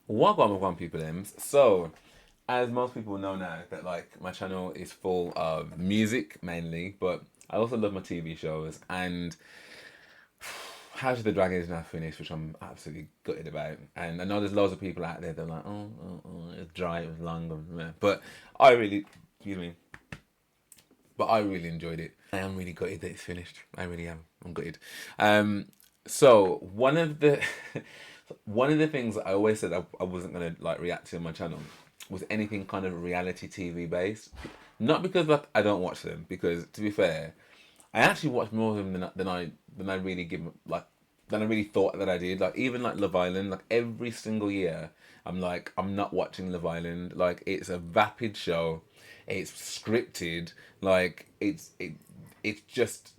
Welcome, people. So, as most people know now, that like my channel is full of music mainly, but I also love my TV shows. And How to the Dragon is now finished, which I'm absolutely gutted about. And I know there's loads of people out there that are like, it's dry, it was long, but I really, excuse me, but I really enjoyed it. I am really gutted that it's finished. I really am. I'm gutted. So one of the things that I always said I wasn't gonna like react to on my channel was anything kind of reality TV based. Not because like I don't watch them, because to be fair, I actually watch more of them than I really give like than I really thought that I did. Like even like Love Island, like every single year, I'm like I'm not watching Love Island. Like it's a vapid show, it's scripted. It's just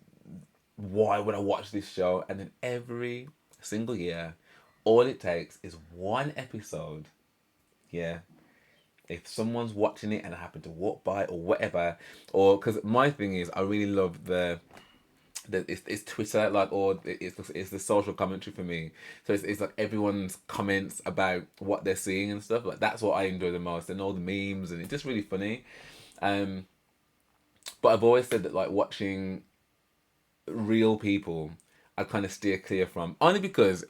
why would I watch this show? And then every single year, all it takes is one episode. Yeah, if someone's watching it and I happen to walk by or whatever, or because my thing is I really love it's Twitter, like, or it's the social commentary for me. So it's like everyone's comments about what they're seeing and stuff. Like that's what I enjoy the most, and all the memes, and it's just really funny. Um, but I've always said that like watching real people, I kind of steer clear from, only because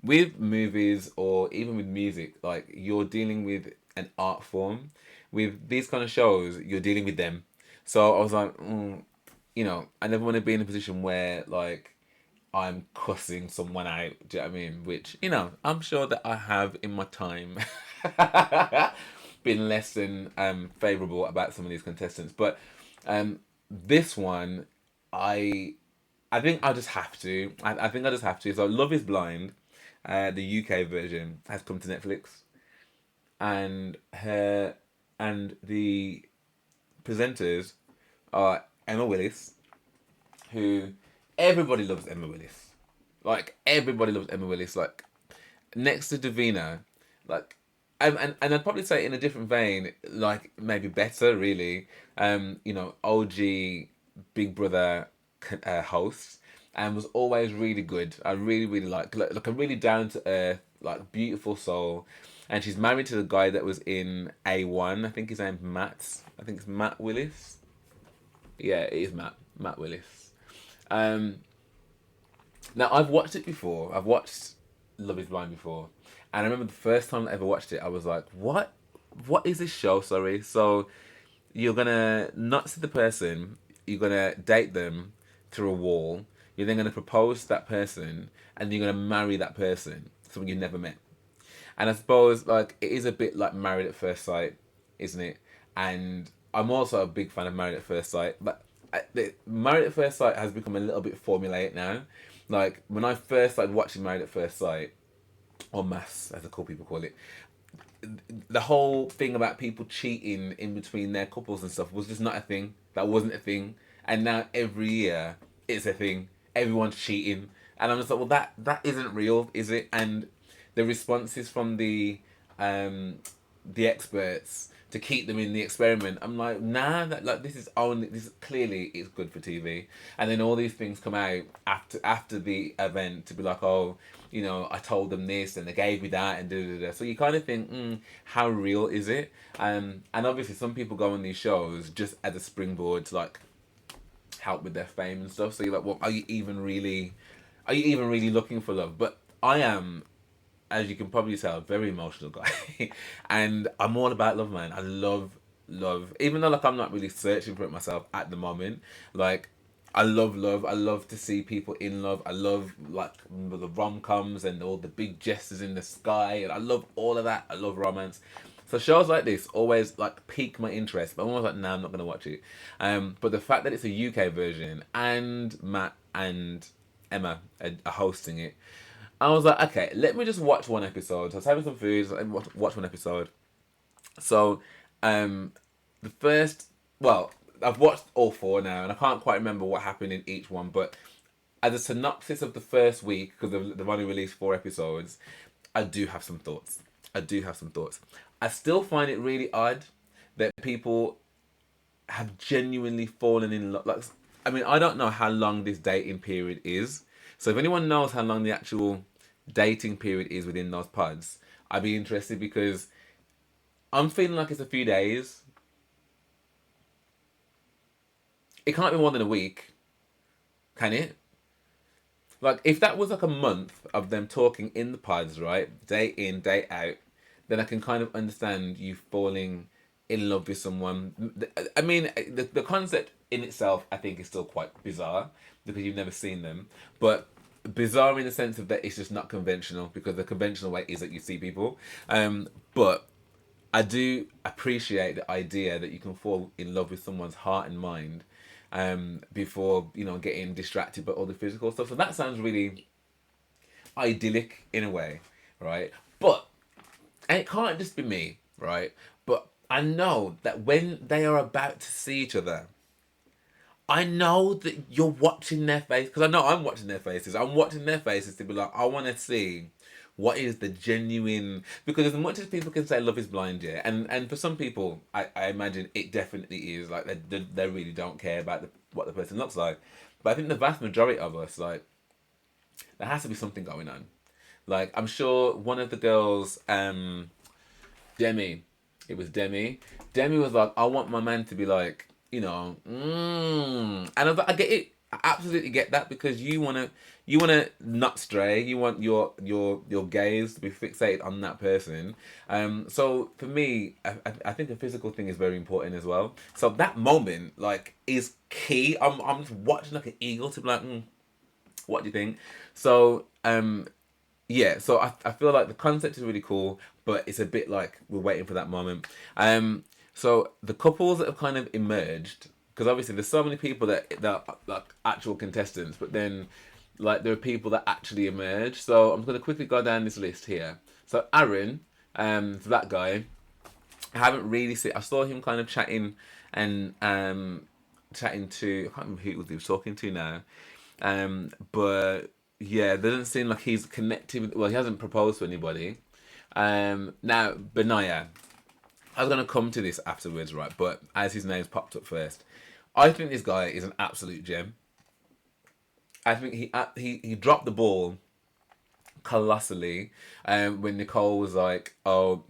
with movies or even with music, like you're dealing with an art form. With these kind of shows, you're dealing with them. So I was like, I never want to be in a position where like I'm cussing someone out. Do you know what I mean? Which I'm sure that I have in my time been less than favorable about some of these contestants, but this one, I I think I just have to. I think I just have to. So Love Is Blind, the UK version has come to Netflix, and her and the presenters are Emma Willis, who everybody loves Emma Willis. Like everybody loves Emma Willis. Like next to Davina, like and I'd probably say in a different vein, like maybe better really. OG Big Brother host, and was always really good. I really like a really down to earth, like beautiful soul. And she's married to the guy that was in A1. I think his name's Matt. I think it's Matt Willis. Yeah, it is Matt Willis. Um, Now I've watched it before. I've watched Love Is Blind before, and I remember the first time I ever watched it, I was like, "What? What is this show?" Sorry. So you're gonna not see the person. You're gonna date them through a wall. You're then gonna propose to that person, and you're gonna marry that person, someone you've never met. And I suppose like it is a bit like Married at First Sight, isn't it? And I'm also a big fan of Married at First Sight, but Married at First Sight has become a little bit formulaic now. Like when I first started watching Married at First Sight, or Mass as the cool people call it, the whole thing about people cheating in between their couples and stuff was just not a thing. That wasn't a thing. And now every year it's a thing. Everyone's cheating, and I'm just like, well, that isn't real, is it? And the responses from the experts to keep them in the experiment. I'm like, nah, that like this is clearly it's good for TV. And then all these things come out after the event to be like, oh, I told them this and they gave me that and da da da. So you kind of think, how real is it? And obviously some people go on these shows just as a springboard to like help with their fame and stuff. So you're like, well, are you even really looking for love? But I am, as you can probably tell, a very emotional guy, and I'm all about love, man. I love love, even though like I'm not really searching for it myself at the moment. Like I love love. I love to see people in love. I love like the rom coms and all the big gestures in the sky, and I love all of that. I love romance. So shows like this always like pique my interest, but I'm always like, nah, I'm not gonna watch it. But the fact that it's a UK version and Matt and Emma are hosting it, I was like, okay, let me just watch one episode. So I was having some food, so let me watch one episode. So, the first, well, I've watched all four now, and I can't quite remember what happened in each one, but as a synopsis of the first week, because they've only released four episodes, I do have some thoughts. I do have some thoughts. I still find it really odd that people have genuinely fallen in love. Like, I mean, I don't know how long this dating period is. So if anyone knows how long the actual dating period is within those pods, I'd be interested because I'm feeling like it's a few days. It can't be more than a week, can it? Like if that was like a month of them talking in the pods, right, day in, day out, then I can kind of understand you falling in love with someone. I mean, the concept in itself, I think, is still quite bizarre because you've never seen them, but bizarre in the sense of that it's just not conventional because the conventional way is that you see people. But I do appreciate the idea that you can fall in love with someone's heart and mind before getting distracted by all the physical stuff. So that sounds really idyllic in a way, right? But and it can't just be me, right? But I know that when they are about to see each other, I know that you're watching their face because I know I'm watching their faces. I'm watching their faces to be like, I want to see what is the genuine, because as much as people can say love is blind, yeah, and for some people, I imagine it definitely is like they really don't care about what the person looks like, but I think the vast majority of us, like, there has to be something going on. Like I'm sure one of the girls, Demi. It was Demi. Demi was like, I want my man to be like, and I was like, I get it. I absolutely get that because you wanna not stray. You want your gaze to be fixated on that person. So for me, I think a physical thing is very important as well. So that moment, like, is key. I'm just watching like an eagle to be like, what do you think? So yeah, so I feel like the concept is really cool, but it's a bit like we're waiting for that moment. So the couples that have kind of emerged, because obviously there's so many people that are like actual contestants, but then like there are people that actually emerge. So I'm gonna quickly go down this list here. So Aaron, that guy, I haven't really seen. I saw him kind of chatting and chatting to, I can't remember who he was talking to now. But yeah, doesn't seem like he's connected with, well, he hasn't proposed to anybody. Now Benaya, I was gonna come to this afterwards, right? But as his name's popped up first, I think this guy is an absolute gem. I think he dropped the ball colossally when Nicole was like, oh,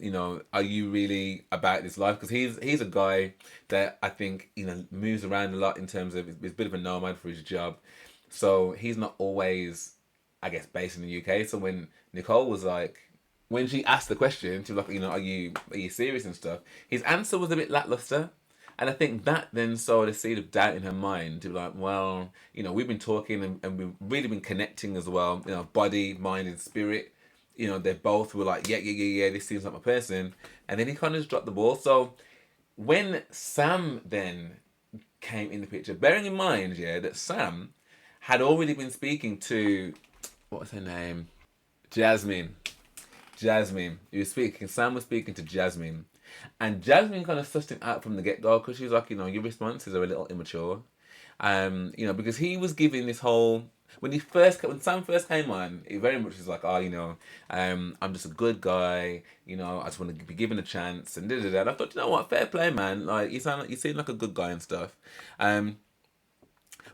are you really about this life? Because he's a guy that I think moves around a lot in terms of he's a bit of a nomad for his job, so he's not always, I guess, based in the UK. So when Nicole was like, when she asked the question, she was like, are you serious and stuff, his answer was a bit lackluster. And I think that then sowed a seed of doubt in her mind to be like, well, we've been talking and we've really been connecting as well, body, mind, and spirit. They both were like, yeah, yeah, yeah, yeah, this seems like my person. And then he kind of just dropped the ball. So when Sam then came in the picture, bearing in mind, yeah, that Sam had already been speaking to, what was her name? Jasmine. Jasmine. He was speaking. Sam was speaking to Jasmine, and Jasmine kind of sussed him out from the get go because she was like, your responses are a little immature, because he was giving this whole, when Sam first came on, he very much was like, oh, I'm just a good guy, I just want to be given a chance and da da da. And I thought, what, fair play, man. Like you seem like a good guy and stuff.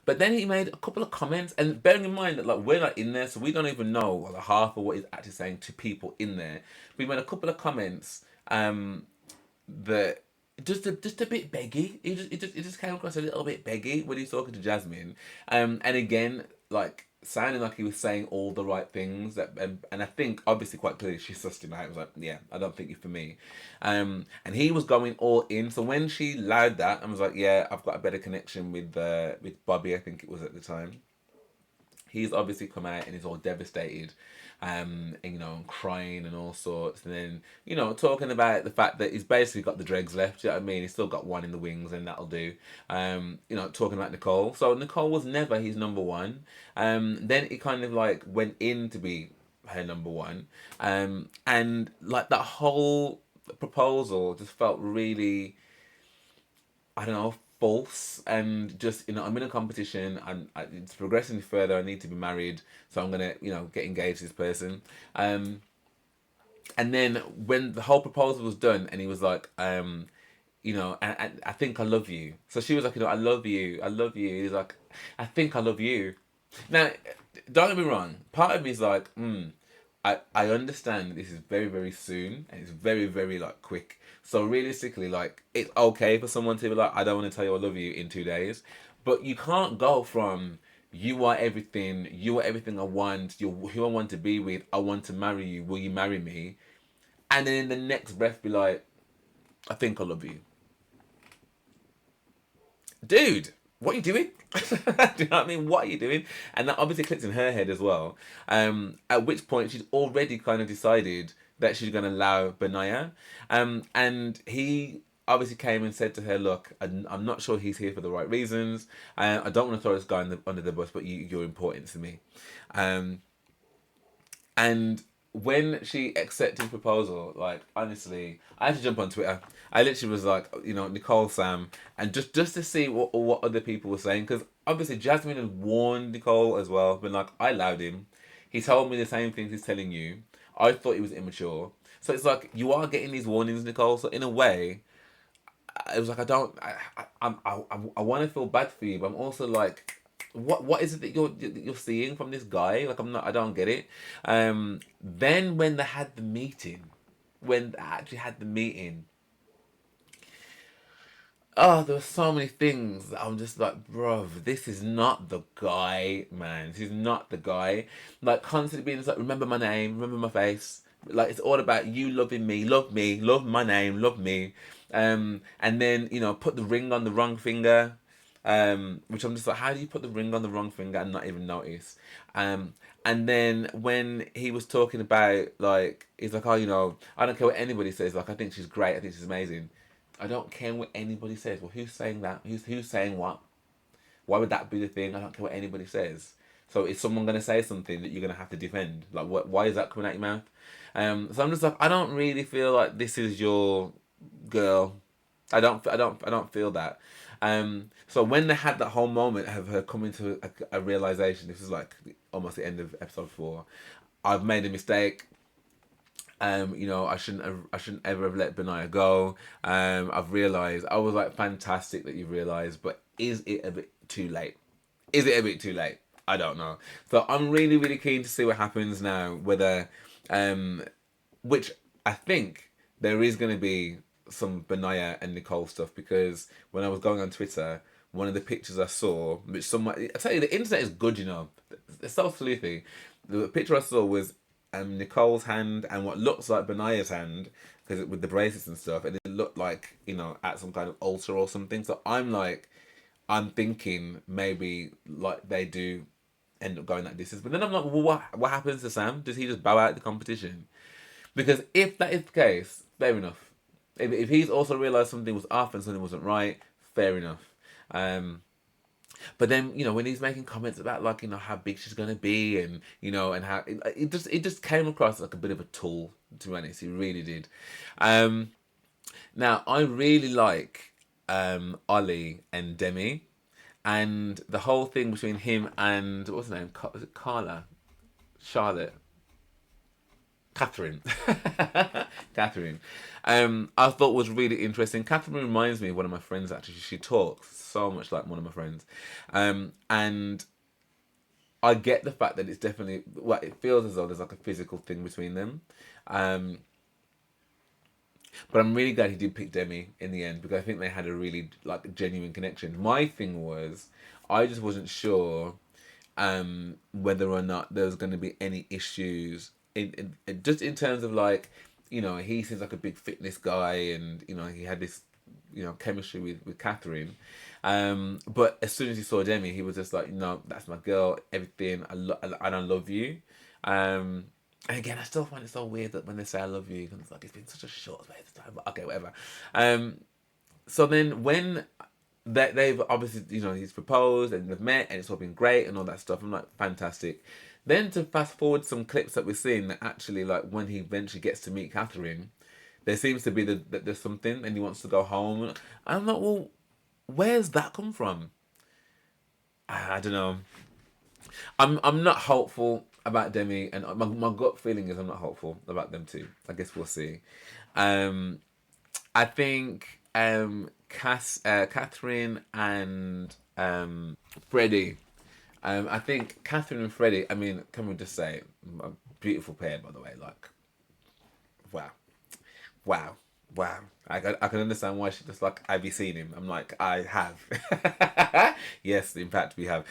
But then he made a couple of comments, and bearing in mind that like we're not in there, so we don't even know like half of what he's actually saying to people in there. We made a couple of comments that just a bit beggy. It just came across a little bit beggy when he's talking to Jasmine, and again like sounding like he was saying all the right things that, and I think obviously quite clearly she sussed him out. It was like, yeah, I don't think you're for me, and he was going all in. So when she allowed that, I was like, yeah, I've got a better connection with Bobby, I think it was at the time. He's obviously come out and he's all devastated, and crying and all sorts, and then talking about the fact that he's basically got the dregs left. You know what I mean? He's still got one in the wings, and that'll do. Talking about Nicole. So Nicole was never his number one. Then it kind of like went in to be her number one, and like that whole proposal just felt really, I don't know, false, and just I'm in a competition. It's progressing further. I need to be married, so I'm gonna get engaged to this person. And then when the whole proposal was done, and he was like, and I think I love you. So she was like, I love you, I love you. He's like, I think I love you. Now, don't get me wrong. Part of me is like, I understand this is very, very soon and it's very, very like quick. So realistically, like it's okay for someone to be like, I don't want to tell you I love you in 2 days. But you can't go from you are everything I want, you're who I want to be with, I want to marry you, will you marry me? And then in the next breath be like, I think I love you. Dude, what are you doing? Do you know what I mean? What are you doing? And that obviously clicked in her head as well. At which point she's already kind of decided that she's going to allow Benaya. And he obviously came and said to her, look, I'm not sure he's here for the right reasons. I don't want to throw this guy under the bus, but you're important to me. Um, and when she accepted his proposal, like honestly, I had to jump on Twitter. I literally was like, Nicole, Sam, and just to see what other people were saying, because obviously Jasmine had warned Nicole as well, but like I allowed him. He told me the same things he's telling you. I thought he was immature. So it's like you are getting these warnings, Nicole. So in a way, it was like I don't, I want to feel bad for you, but I'm also like, what is it that you're seeing from this guy? Like I don't get it. Then when they had the meeting, when they actually had the meeting, oh, there were so many things that I'm just like, bro, this is not the guy, man. This is not the guy. Like constantly being like, remember my name, remember my face. Like it's all about you loving me, love my name, love me. And then put the ring on the wrong finger. Which I'm just like, how do you put the ring on the wrong finger and not even notice? And then when he was talking about like, he's like, oh, I don't care what anybody says. Like, I think she's great. I think she's amazing. I don't care what anybody says. Well, who's saying that? Who's saying what? Why would that be the thing? I don't care what anybody says. So is someone going to say something that you're going to have to defend? Like, what? Why is that coming out your mouth? So I'm just like, I don't really feel like this is your girl. I don't feel that. So when they had that whole moment of her coming to a realization, this is like almost the end of episode 4. I've made a mistake. I shouldn't ever have let Benaya go. I've realised. I was like, fantastic that you've realised, but is it a bit too late? Is it a bit too late? I don't know. So I'm really, really keen to see what happens now. Whether, which I think there is going to be some Benaya and Nicole stuff, because when I was going on Twitter, one of the pictures I saw, which someone, I tell you, the internet is good, it's so sleuthy. The picture I saw was Nicole's hand and what looks like Benaya's hand, because with the bracelets and stuff, and it looked like at some kind of altar or something. So I'm thinking maybe like they do end up going that distance. But then I'm like, well, what happens to Sam? Does he just bow out the competition? Because if that is the case, fair enough. If he's also realised something was off and something wasn't right, fair enough. But then when he's making comments about like how big she's gonna be, and how it just came across like a bit of a tool, to be honest. It really did. Now I really like Ollie and Demi, and the whole thing between him and what's her name? Was it Carla? Charlotte? Catherine. Catherine. I thought was really interesting. Catherine reminds me of one of my friends, actually. She talks so much like one of my friends. And I get the fact that it's definitely, well, it feels as though there's like a physical thing between them. But I'm really glad he did pick Demi in the end, because I think they had a really like genuine connection. My thing was, I just wasn't sure whether or not there was going to be any issues just in terms of like, he seems like a big fitness guy, and he had this chemistry with Catherine, but as soon as he saw Demi, he was just like, no, that's my girl, everything, and I love you. And again, I still find it so weird that when they say I love you, it's like it's been such a short space of time, but okay, whatever. So then when they've obviously, he's proposed and they've met and it's all been great and all that stuff, I'm like, fantastic. Then to fast forward some clips that we're seeing, that actually, like, when he eventually gets to meet Catherine, there seems to be that there's something and he wants to go home. I'm like, well, where's that come from? I don't know. I'm not hopeful about Demi, and my gut feeling is I'm not hopeful about them too. I guess we'll see. I think Catherine and Freddie. I think Catherine and Freddie. I mean, can we just say, beautiful pair, by the way. Like, wow, wow, wow. I can understand why she's just like, have you seen him? I'm like, I have. Yes, in fact, we have.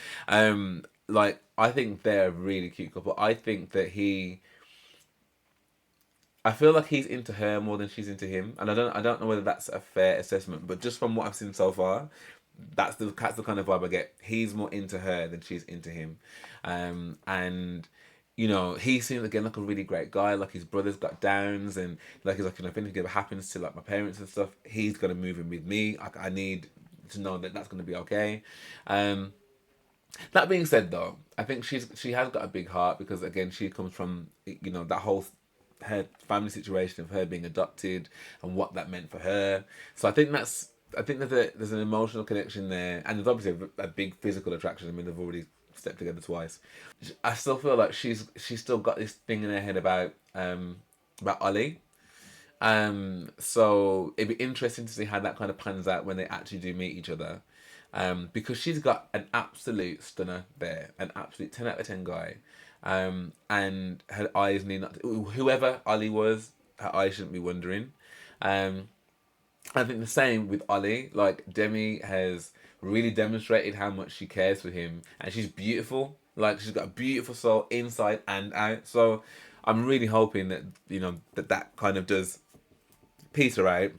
Like, I think they're a really cute couple. I think that I feel like he's into her more than she's into him, and I don't know whether that's a fair assessment, but just from what I've seen so far, that's the kind of vibe I get. He's more into her than she's into him, and you know he seems again like a really great guy. Like his brother's got downs, and like he's like, you know, if anything ever happens to like my parents and stuff, he's gonna move in with me. I need to know that that's gonna be okay. Um, that being said, though, I think she has got a big heart because again, she comes from, you know, that whole her family situation of her being adopted and what that meant for her. So I think there's an emotional connection there, and there's obviously a big physical attraction. I mean, they've already stepped together twice. I still feel like she's still got this thing in her head about Ollie. So it'd be interesting to see how that kind of pans out when they actually do meet each other. Because she's got an absolute stunner there, an absolute 10 out of 10 guy. And her eyes need not, whoever Ollie was, her eyes shouldn't be wondering. Um, I think the same with Ollie. Like, Demi has really demonstrated how much she cares for him, and she's beautiful. Like, she's got a beautiful soul inside and out. So I'm really hoping that, you know, that kind of does peter out,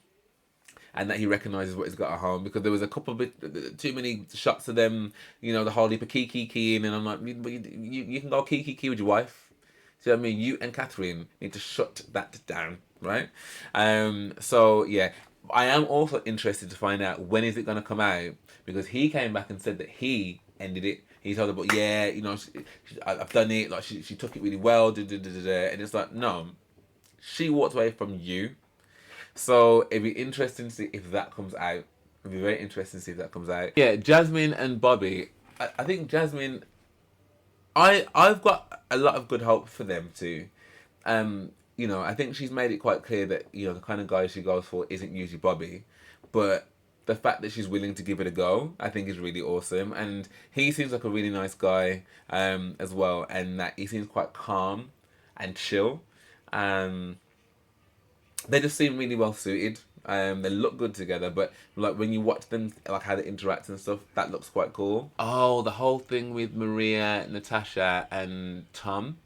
and that he recognizes what he's got at home, because there was a couple bit too many shots of them, you know, the whole heap of keying, and I'm like, you can go key with your wife. See what I mean? You and Catherine need to shut that down, right? So yeah, I am also interested to find out when is it going to come out, because he came back and said that he ended it. He told her, but yeah, you know, I've done it. Like she took it really well, and it's like, no, she walked away from you. So it'd be interesting to see if that comes out. It'd be very interesting to see if that comes out. Yeah, Jasmine and Bobby. I think Jasmine. I've got a lot of good hope for them too. You know, I think she's made it quite clear that, you know, the kind of guy she goes for isn't usually Bobby, but the fact that she's willing to give it a go, I think is really awesome. And he seems like a really nice guy, as well, and that he seems quite calm and chill. Um, they just seem really well suited. They look good together, but like when you watch them, like how they interact and stuff, that looks quite cool. Oh, the whole thing with Maria, Natasha, and Tom.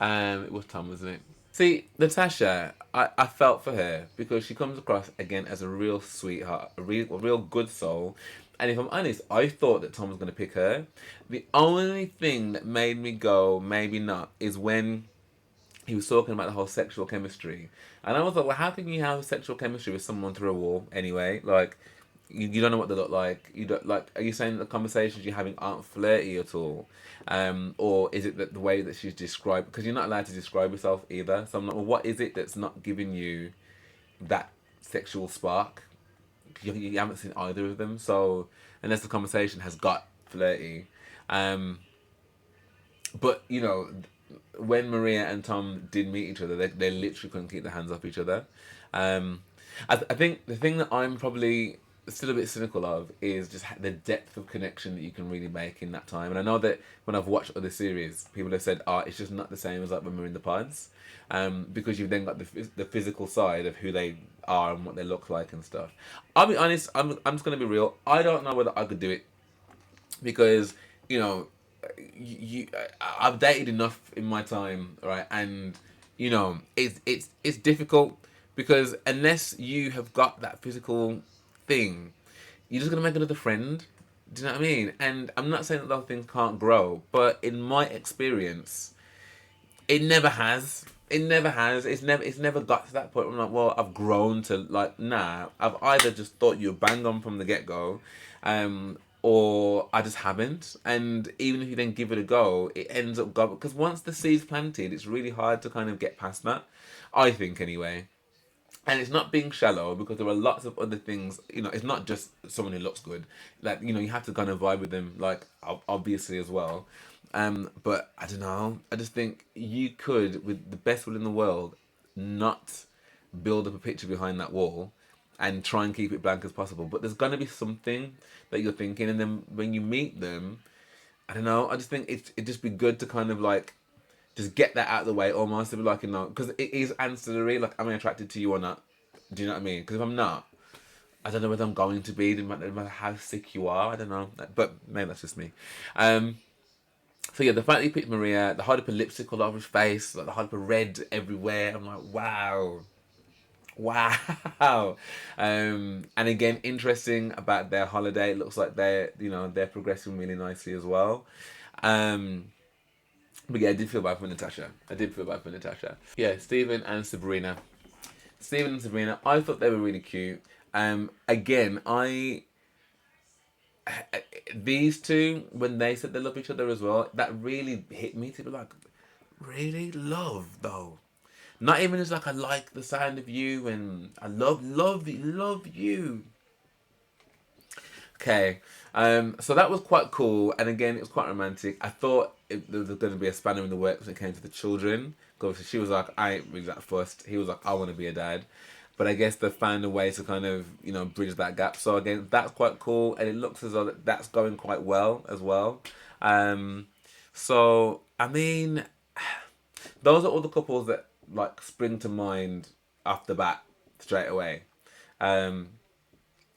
It was Tom, wasn't it? See, Natasha, I felt for her because she comes across again as a real sweetheart, a real good soul. And if I'm honest, I thought that Tom was going to pick her. The only thing that made me go, maybe not, is when he was talking about the whole sexual chemistry. And I was like, well, how can you have sexual chemistry with someone through a wall anyway? Like, you don't know what they look like. You don't like. Are you saying that the conversations you're having aren't flirty at all, or is it that the way that she's described? Because you're not allowed to describe yourself either. So I'm like, well, what is it that's not giving you that sexual spark? You haven't seen either of them. So unless the conversation has got flirty, um, but you know, when Maria and Tom did meet each other, they literally couldn't keep their hands off each other. Um, I think the thing that I'm probably still a bit cynical of is just the depth of connection that you can really make in that time. And I know that when I've watched other series, people have said, "Oh, it's just not the same as like when we're in the pods," because you've then got the physical side of who they are and what they look like and stuff. I'll be honest. I'm just gonna be real. I don't know whether I could do it because you know I've dated enough in my time, right? And you know it's difficult because unless you have got that physical thing, you're just gonna make another friend. Do you know what I mean? And I'm not saying that those things can't grow, but in my experience, it never has. It never has. It's never got to that point where I'm like, well, I've grown to like, nah. I've either just thought you were bang on from the get go, or I just haven't. And even if you then give it a go, it ends up go because once the seed's planted, it's really hard to kind of get past that. I think anyway. And it's not being shallow because there are lots of other things. You know, it's not just someone who looks good. Like, you know, you have to kind of vibe with them, like obviously as well. But I don't know. I just think you could, with the best will in the world, not build up a picture behind that wall and try and keep it blank as possible. But there's gonna be something that you're thinking, and then when you meet them, I don't know. I just think it just be good to kind of like just get that out of the way almost, to be like, you know, because it is ancillary. Like, am I attracted to you or not? Do you know what I mean? Because if I'm not, I don't know whether I'm going to be, no matter how sick you are. I don't know, but maybe that's just me. So yeah, the fact that he picked Maria, the hard to put lipstick all over his face, like the hard to put red everywhere. I'm like, wow. Wow. And again, interesting about their holiday. It looks like they're progressing really nicely as well. But yeah, I did feel bad for Natasha. I did feel bad for Natasha. Yeah, Stephen and Sabrina. Stephen and Sabrina, I thought they were really cute. Again, these two, when they said they love each other as well, that really hit me to be like, really love though. Not even as like I like the sound of you and I love you. Okay, so that was quite cool, and again, it was quite romantic. I thought there was going to be a spanner in the works when it came to the children. Because she was like, I ain't really that fussed. He was like, I want to be a dad. But I guess they found a way to kind of, you know, bridge that gap. So again, that's quite cool, and it looks as though that's going quite well as well. So I mean, those are all the couples that like spring to mind off the bat straight away. Um,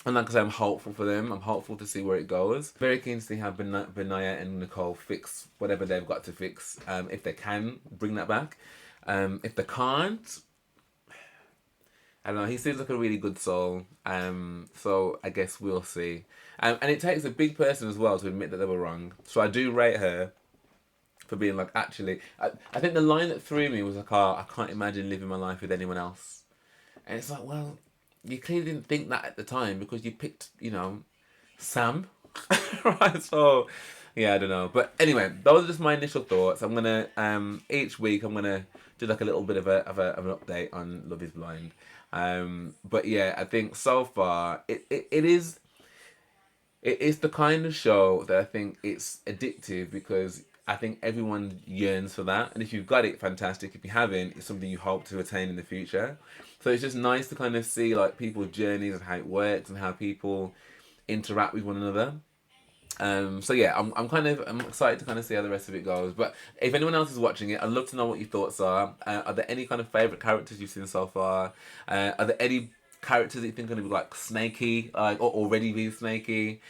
and like I said, I'm hopeful for them. I'm hopeful to see where it goes. Very keen to see how Benaya and Nicole fix whatever they've got to fix. If they can bring that back. If they can't, I don't know. He seems like a really good soul. So I guess we'll see. And it takes a big person as well to admit that they were wrong. So I do rate her for being like, actually, I think the line that threw me was like, oh, I can't imagine living my life with anyone else. And it's like, well, you clearly didn't think that at the time because you picked, you know, Sam. Right? So, yeah, I don't know. But anyway, those are just my initial thoughts. I'm going to, each week, I'm going to do like a little bit of an update on Love is Blind. But yeah, I think so far, it is the kind of show that I think it's addictive because I think everyone yearns for that. And if you've got it, fantastic. If you haven't, it's something you hope to attain in the future. So it's just nice to kind of see like people's journeys and how it works and how people interact with one another. So yeah, I'm excited to kind of see how the rest of it goes. But if anyone else is watching it, I'd love to know what your thoughts are. Are there any kind of favourite characters you've seen so far? Are there any characters that you think are going to be like snaky, or already being snaky?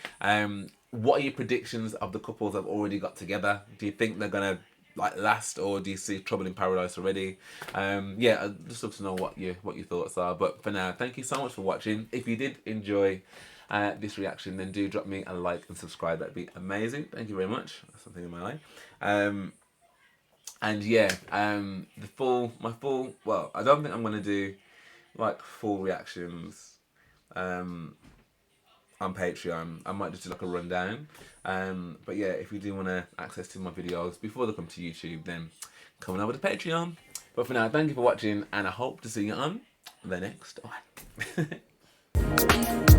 What are your predictions of the couples that have already got together? Do you think they're gonna like last, or do you see trouble in paradise already? Yeah, I'd just love to know what your thoughts are. But for now, thank you so much for watching. If you did enjoy this reaction, then do drop me a like and subscribe. That'd be amazing. Thank you very much. That's something in my eye. And yeah, my full. Well, I don't think I'm gonna do like full reactions on Patreon. I might just do like a rundown. But yeah, if you do want to access to my videos before they come to YouTube, then come on over to Patreon. But for now, thank you for watching, and I hope to see you on the next one.